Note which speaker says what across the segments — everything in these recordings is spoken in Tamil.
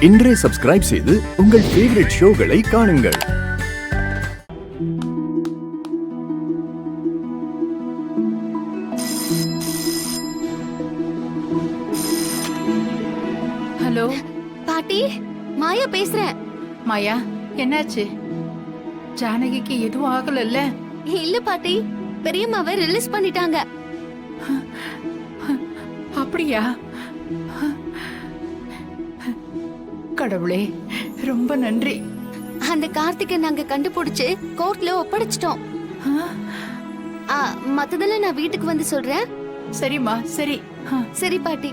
Speaker 1: இன்றே சப்ஸ்கிரைப் செய்து உங்கள் ஃபேவரட் ஷோகளை காணுங்கள்.
Speaker 2: ஹலோ
Speaker 3: பாட்டி, மாயா பேசுறேன்.
Speaker 2: மாயா, என்னாச்சு? ஜானகிக்கு எதுவும் ஆகலல்ல?
Speaker 3: இல்ல பாட்டி, பெரியம்மாவை ரிலீஸ் பண்ணிட்டாங்க.
Speaker 2: அப்படியா? கடவுளே, ரொம்ப நன்றி.
Speaker 3: அந்த கார்த்திகை நாங்க கண்டுபிடிச்சு கோர்ட்ல ஒப்படைச்சிட்டோம். மத்ததெல்லாம் நான் வீட்டுக்கு வந்து சொல்றேன்.
Speaker 2: சரிம்மா, சரி.
Speaker 3: சரி பாட்டி.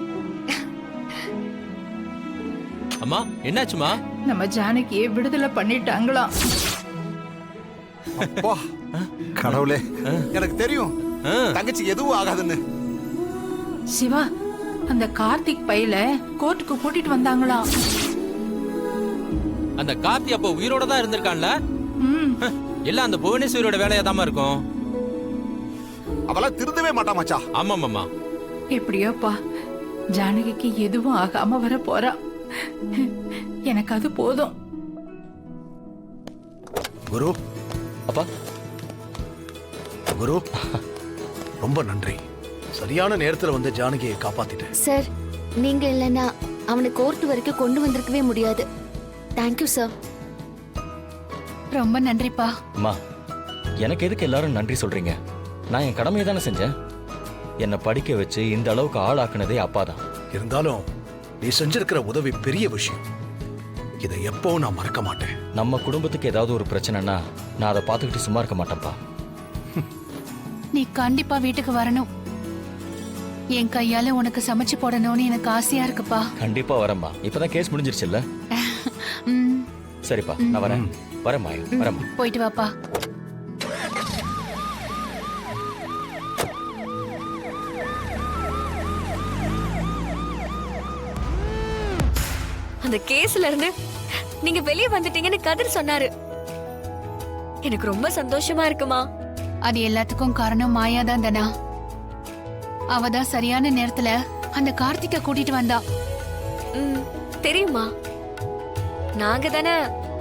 Speaker 4: அம்மா, என்னாச்சுமா?
Speaker 2: நம்ம ஜானகியை விடுதலை பண்ணிட்டாங்களாம்.
Speaker 5: அப்பா, கடவுளே, எனக்கு தெரியும் தங்கச்சி எதுவும் ஆகாதுன்னு.
Speaker 2: சிவா, அந்த கார்த்திக் பையல கோர்ட்டுக்கு கூட்டிட்டு வந்தாங்களாம்.
Speaker 4: அந்த கார்த்தி அப்ப உயிரோட தான் இருந்திருக்கான்ல? எல்லாம் அந்த புவனேஸ்வரியோட வேலையாதாம இருக்கும்.
Speaker 5: அவளாம் திருந்தவே மாட்டா மச்சா.
Speaker 4: ஆமா மாமா.
Speaker 2: எப்படியோப்பா, ஜானகிக்கு எதுவும் ஆகாம வர போறா. எனக்கு அது போதும்.
Speaker 5: குரு,
Speaker 6: அப்பா.
Speaker 5: குரு, ரொம்ப நன்றி. சரியான நேரத்துல வந்து ஜானகியை காப்பாத்திட்டேன்.
Speaker 3: சார், நீங்க இல்லைன்னா அவனை கோர்ட் வரைக்கும் கொண்டு வந்திருக்கவே முடியாது. Thank you sir.
Speaker 2: ரொம்ப நன்றிப்பா.
Speaker 6: அம்மா, எனக்கு எதுக்கு எல்லாரும் நன்றி சொல்றீங்க? நான் என் கடமையை தானே செஞ்சேன். என்னை படிக்க வச்சு இந்த அளவுக்கு ஆளாக்குனதே அப்பா தான்.
Speaker 5: இருந்தாலும் நீ செஞ்சிருக்கிற உதவி பெரிய விஷயம். இதை எப்பவும் நான் மறக்க மாட்டேன்.
Speaker 6: நம்ம குடும்பத்துக்கு ஏதாவது ஒரு பிரச்சனைனா நான் அதை பார்த்துக்கிட்டு சும்மா இருக்க மாட்டேன்ப்பா.
Speaker 7: நீ கண்டிப்பா வீட்டுக்கு வரணும். என் கையால உனக்கு சமைச்சு போடணும்னு எனக்கு ஆசையா இருக்குப்பா.
Speaker 6: கண்டிப்பா வரேம்மா. இப்பதான் கேஸ் முடிஞ்சிருச்சுல்ல? சரிப்பா, நான் வரேன். வரேன் மாயா, வரேம்மா.
Speaker 7: போயிட்டு வாப்பா.
Speaker 8: அந்த கேஸ்ல இருந்து நீங்க வெளியே வந்துட்டீங்கன்னு கதிர் சொன்னாரு. எனக்கு ரொம்ப சந்தோஷமா இருக்குமா.
Speaker 7: அது எல்லாத்துக்கும் காரணம் மாயா தான் தானா. அவதான் சரியான நேரத்துல அந்த கார்த்திகை கூட்டிட்டு வந்தா.
Speaker 8: தெரியுமா, நாங்க தானே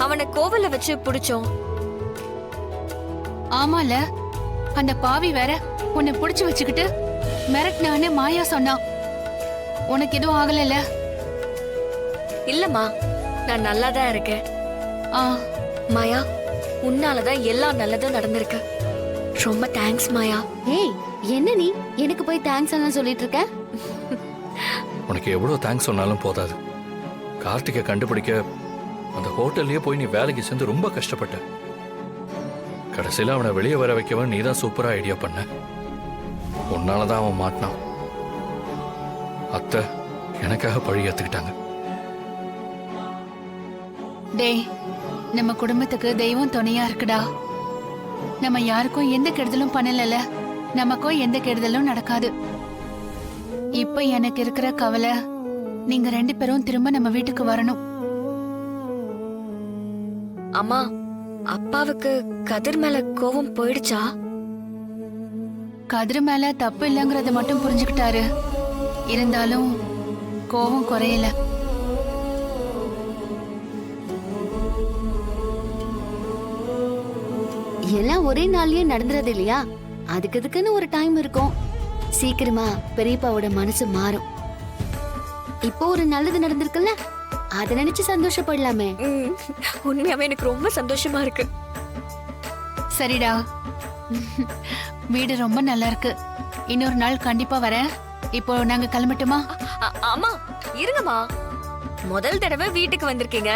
Speaker 8: அவனை கோவில்ல வச்சு புடிச்சோம்.
Speaker 7: ஆமால, அந்த பாவி வேற உன்னை புடிச்சு வச்சுக்கிட்டு மிரட்டினான்னு மாயா சொன்னா. உனக்கு எதுவும் ஆகல?
Speaker 8: இல்லம்மா, நான் நல்லாதான் இருக்கேன். மாயா, உன்னாலதான் எல்லா நல்லதும் நடந்திருக்கு. ரொம்ப தேங்க்ஸ் மாயா.
Speaker 3: ஏய், என்ன நீ எனக்கு போய் தேங்க்ஸ் எல்லாம் சொல்லிட்டு இருக்க?
Speaker 9: உனக்கு எவ்வளவு தேங்க்ஸ் சொன்னாலும் போதாது. கார்த்திகை கண்டுபிடிக்க அந்த ஹோட்டல்லயே போய் நீ வேலைக்கு சேர்ந்து ரொம்ப கஷ்டப்பட்ட. கடைசியில அவனை வெளியே வர வைக்கவன் நீ தான் சூப்பரா ஐடியா பண்ண. உன்னாலதான் அவன் மாட்டினான். அத்தை எனக்காக பழி ஏத்துக்கிட்டாங்க.
Speaker 7: டேய், நம்ம குடும்பத்துக்கு தெய்வம் துணையா இருக்குடா. நம்ம யாருக்கும் எந்த கெடுதலும் பண்ணல, நமக்கும் எந்த கெடுதலும் நடக்காது. இப்ப எனக்கு இருக்கிற கவலை, நீங்க 2 பேரும் திரும்ப நம்ம வீட்டுக்கு வரணும்.
Speaker 8: அம்மா, அப்பாவுக்கு கதிர் மேல கோவம் போயிடுச்சா?
Speaker 7: கதிர் மேல தப்பு இல்லைங்கறத மட்டும் புரிஞ்சுக்கிட்டாரு. இருந்தாலும் கோவம் குறையல.
Speaker 3: எல்லாம் ஒரே நாள்லயே நடந்துறது இல்லையா? அதுக்குன்னு ஒரு டைம் இருக்கும். சீக்கிரமா பெரியப்பாவோட மனசு மாறும். இப்போ ஒரு நல்லது நடந்திருக்குல்ல, அத நினைச்சு சந்தோஷப்படலாமே.
Speaker 8: உண்மையாவே எனக்கு ரொம்ப சந்தோஷமா இருக்கு.
Speaker 7: சரிடா, வீடு ரொம்ப நல்லா இருக்கு. இன்னொரு நாள் கண்டிப்பா வரேன். இப்போ நாங்க கிளம்பட்டுமா?
Speaker 8: ஆமா, இருங்கம்மா. முதல் தடவை வீட்டுக்கு வந்திருக்கீங்க.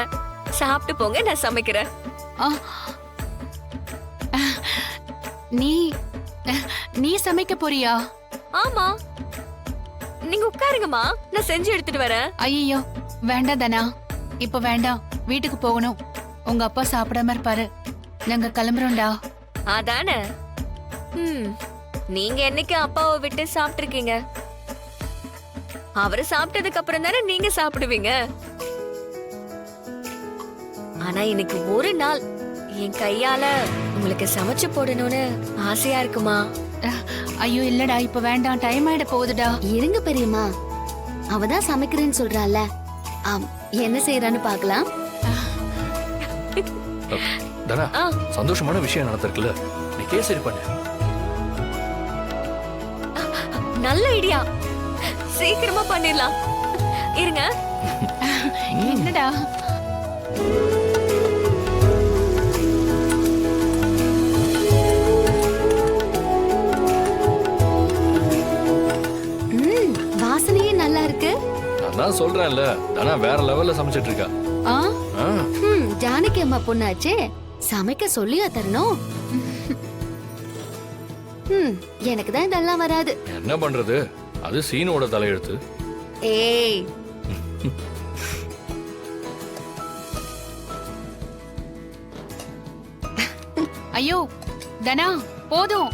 Speaker 8: சாப்பிட்டு போங்க, நான் சமைக்கிறேன்.
Speaker 7: நீ சமைக்க போறியா?
Speaker 8: ஆமா, நீங்க உட்காருங்கம்மா, நான் செஞ்சு எடுத்துட்டு வரேன்.
Speaker 7: ஐயோ, வேண்டாம் தானா, இப்ப வேண்டாம். வீட்டுக்கு போகணும். உங்க அப்பா சாப்பிடாம இருப்பாரு. நாங்க கிளம்புறோம்டா.
Speaker 8: அதானே. நீங்க என்னைக்கு அப்பாவை விட்டு சாப்பிட்டுருக்கீங்க? அவரு சாப்பிட்டதுக்கு அப்புறம் தானே நீங்க சாப்பிடுவீங்க. ஆனா இன்னைக்கு ஒரு நாள் என் கையால உங்களுக்கு சமைச்சு போடணும்னு ஆசையா இருக்குமா?
Speaker 7: ஐயோ இல்லடா, இப்ப வேண்டாம். டைம் ஆயிட போகுதுடா.
Speaker 3: இருங்க பெரியம்மா, அவதான் சமைக்கிறேன்னு சொல்றால. என்ன செய்யறான்னு பார்க்கலாம்.
Speaker 9: தனா
Speaker 8: ஆ.
Speaker 9: சந்தோஷமான விஷயம் நடந்திருக்குல்ல, நீ கேசரி பண்ணு.
Speaker 8: நல்ல ஐடியா, சீக்கிரமா பண்ணிடலாம். இருங்க.
Speaker 7: என்னடா
Speaker 3: வாசனையே நல்லா இருக்கு.
Speaker 9: நான் தான் சொல்றேன்ல, தனா வேற லெவல்ல சமைச்சிட்டு இருக்கா.
Speaker 3: ஆ
Speaker 9: ஆ,
Speaker 3: ஜானகி அம்மா பொண்ணாச்சே, சமைக்க சொல்லியா தரணும். எனக்கு தான் இதெல்லாம் வராது.
Speaker 9: என்ன பண்றது, அது சீனோட தலையெழுத்து.
Speaker 3: ஏய்
Speaker 7: ஐயோ தனா போதும்.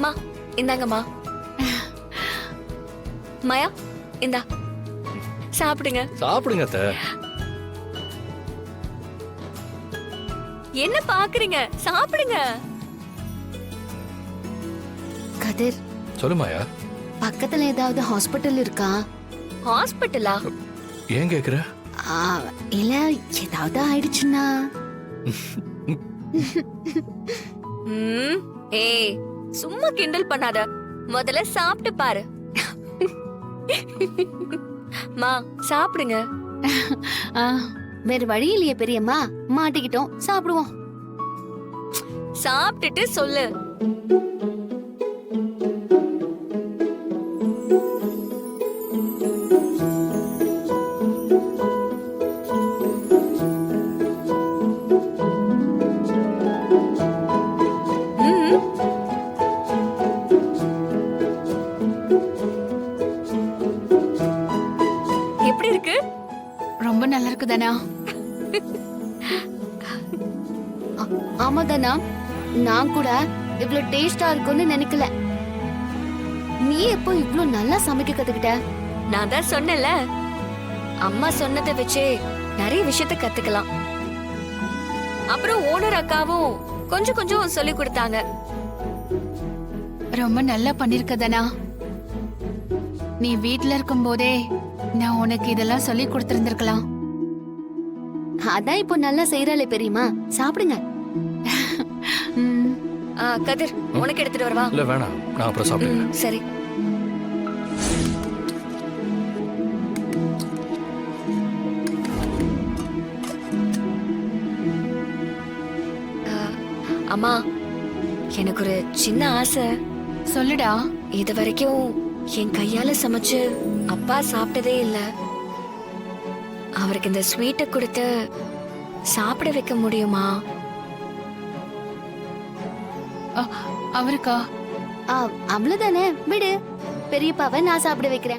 Speaker 8: மா இந்தாங்கம்மா. மாயா இந்தா சாப்பிடுங்க.
Speaker 9: சாப்பிடுங்க அத்தை.
Speaker 8: என்ன பாக்குறீங்க, சாப்பிடுங்க.
Speaker 3: கதிர்,
Speaker 9: சொல்லுமாயா.
Speaker 3: பக்கத்துல ஏதாவது ஹாஸ்பிட்டல் இருக்கா?
Speaker 8: ஹாஸ்பிட்டலா?
Speaker 9: ஏன் கேக்குற?
Speaker 3: ஆ, இல்ல ஏதாவது ஆயிடுச்சுன்னா.
Speaker 8: ஏய் சும்மா கிண்டல் பண்ணாத, முதல்ல சாப்பிட்டு பாரு. மா சாப்பிடுங்க.
Speaker 7: ஆ,
Speaker 3: வேற வழி இல்லையே பெரியம்மா, மாட்டிக்கிட்டோம், சாப்பிடுவோம்.
Speaker 8: சாப்பிட்டுட்டு சொல்லு. எப்படி இருக்கு?
Speaker 7: ரொம்ப நல்லா இருக்கு தனா.
Speaker 3: ஆமாதானா, நான் கூட இவ்ளோ டேஸ்டா இருக்கும்னு நினைக்கல. நீ எப்போ இவ்ளோ நல்லா சமைக்க கத்துக்கிட்ட?
Speaker 8: நான் தான் சொன்னேன்ல, அம்மா சொன்னதை வச்சே நிறைய விஷயத்த கத்துக்கலாம். அப்புறம் ஓனர் அக்காவும் கொஞ்சம் கொஞ்சம் சொல்லி கொடுத்தாங்க.
Speaker 7: ரொம்ப நல்லா பண்ணிருக்க தனா. நீ வீட்ல இருக்கும் போதே நான் உனக்கு இதெல்லாம் சொல்லி கொடுத்திருந்திருக்கலாம்.
Speaker 3: அதான் இப்போ நல்லா செய்யறாளே பெரியம்மா, சாப்பிடுங்க.
Speaker 7: ம்,
Speaker 8: கதிர் உனக்கு எடுத்துட்டு வரவா?
Speaker 9: இல்ல வேணாம், நான் அப்புறம் சாப்பிடுறேன்.
Speaker 8: சரி. அம்மா, எனக்கு ஒரு சின்ன ஆசை.
Speaker 7: சொல்லுடா.
Speaker 8: இது வரைக்கும் என் கையால சமைச்சு அப்பா சாப்பிட்டதே இல்ல. அவருக்கு இந்த ஸ்வீட்டை கொடுத்து சாப்பிட வைக்க முடியுமா?
Speaker 7: அவருக்கா?
Speaker 3: அவ்வளவுதானே, விடு. பெரியப்பாவை நான் சாப்பிட வைக்கிறேன்.